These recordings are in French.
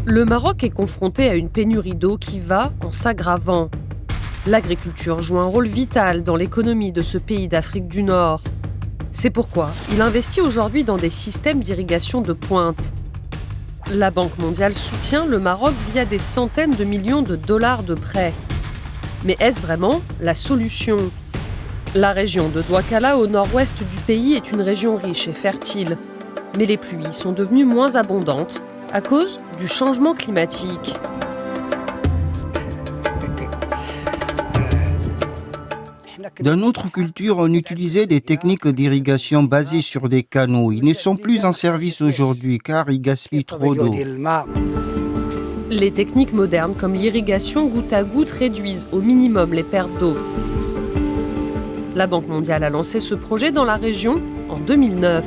Le Maroc est confronté à une pénurie d'eau qui va en s'aggravant. L'agriculture joue un rôle vital dans l'économie de ce pays d'Afrique du Nord. C'est pourquoi il investit aujourd'hui dans des systèmes d'irrigation de pointe. La Banque mondiale soutient le Maroc via des centaines de millions de dollars de prêts. Mais est-ce vraiment la solution ? La région de Douakala, au nord-ouest du pays, est une région riche et fertile. Mais les pluies sont devenues moins abondantes à cause du changement climatique. Dans notre culture, on utilisait des techniques d'irrigation basées sur des canaux. Ils ne sont plus en service aujourd'hui car ils gaspillent trop d'eau. Les techniques modernes comme l'irrigation goutte à goutte réduisent au minimum les pertes d'eau. La Banque mondiale a lancé ce projet dans la région en 2009.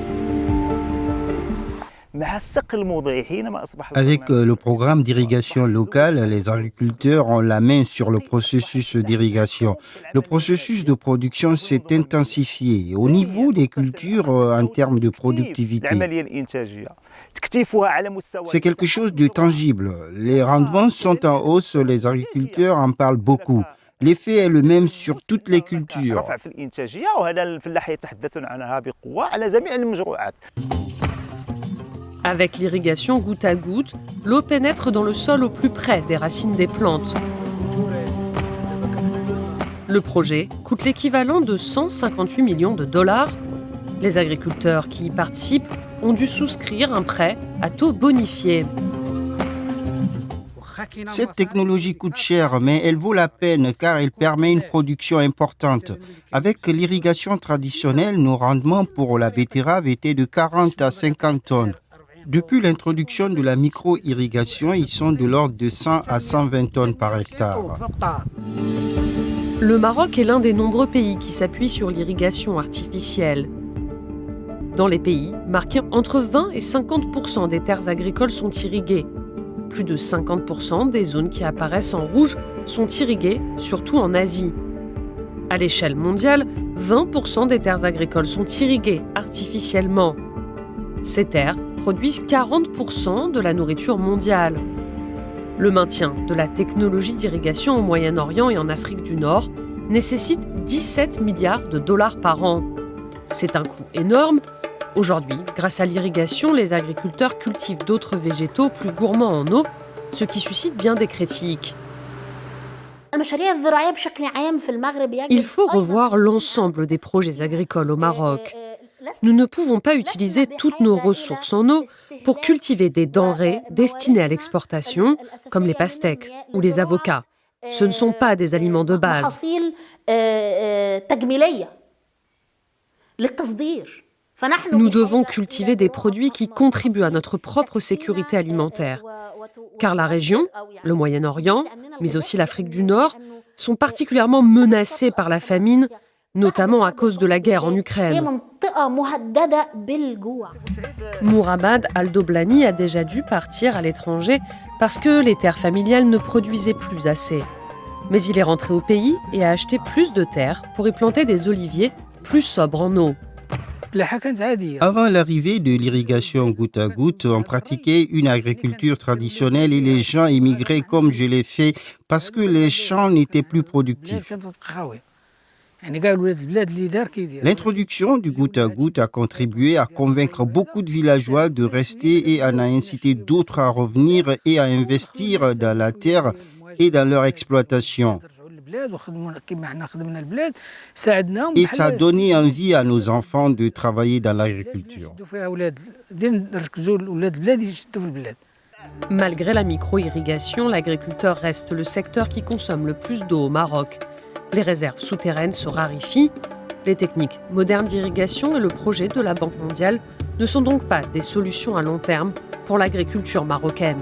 Avec le programme d'irrigation locale, les agriculteurs ont la main sur le processus d'irrigation. Le processus de production s'est intensifié au niveau des cultures en termes de productivité. C'est quelque chose de tangible. Les rendements sont en hausse, les agriculteurs en parlent beaucoup. L'effet est le même sur toutes les cultures. Avec l'irrigation goutte à goutte, l'eau pénètre dans le sol au plus près des racines des plantes. Le projet coûte l'équivalent de 158 millions de dollars. Les agriculteurs qui y participent ont dû souscrire un prêt à taux bonifié. Cette technologie coûte cher, mais elle vaut la peine car elle permet une production importante. Avec l'irrigation traditionnelle, nos rendements pour la betterave étaient de 40 à 50 tonnes. Depuis l'introduction de la micro-irrigation, ils sont de l'ordre de 100 à 120 tonnes par hectare. Le Maroc est l'un des nombreux pays qui s'appuient sur l'irrigation artificielle. Dans les pays marqués, entre 20 et 50% des terres agricoles sont irriguées. Plus de 50% des zones qui apparaissent en rouge sont irriguées, surtout en Asie. À l'échelle mondiale, 20% des terres agricoles sont irriguées artificiellement. Ces terres produisent 40% de la nourriture mondiale. Le maintien de la technologie d'irrigation au Moyen-Orient et en Afrique du Nord nécessite 17 milliards de dollars par an. C'est un coût énorme. Aujourd'hui, grâce à l'irrigation, les agriculteurs cultivent d'autres végétaux plus gourmands en eau, ce qui suscite bien des critiques. Il faut revoir l'ensemble des projets agricoles au Maroc. Nous ne pouvons pas utiliser toutes nos ressources en eau pour cultiver des denrées destinées à l'exportation, comme les pastèques ou les avocats. Ce ne sont pas des aliments de base. Nous devons cultiver des produits qui contribuent à notre propre sécurité alimentaire. Car la région, le Moyen-Orient, mais aussi l'Afrique du Nord, sont particulièrement menacées par la famine, notamment à cause de la guerre en Ukraine. Mourabad Al-Doblani a déjà dû partir à l'étranger parce que les terres familiales ne produisaient plus assez. Mais il est rentré au pays et a acheté plus de terres pour y planter des oliviers plus sobres en eau. Avant l'arrivée de l'irrigation goutte à goutte, on pratiquait une agriculture traditionnelle et les gens émigraient comme je l'ai fait parce que les champs n'étaient plus productifs. L'introduction du goutte à goutte a contribué à convaincre beaucoup de villageois de rester et en a incité d'autres à revenir et à investir dans la terre et dans leur exploitation. Et ça a donné envie à nos enfants de travailler dans l'agriculture. Malgré la micro-irrigation, l'agriculteur reste le secteur qui consomme le plus d'eau au Maroc. Les réserves souterraines se raréfient. Les techniques modernes d'irrigation et le projet de la Banque mondiale ne sont donc pas des solutions à long terme pour l'agriculture marocaine.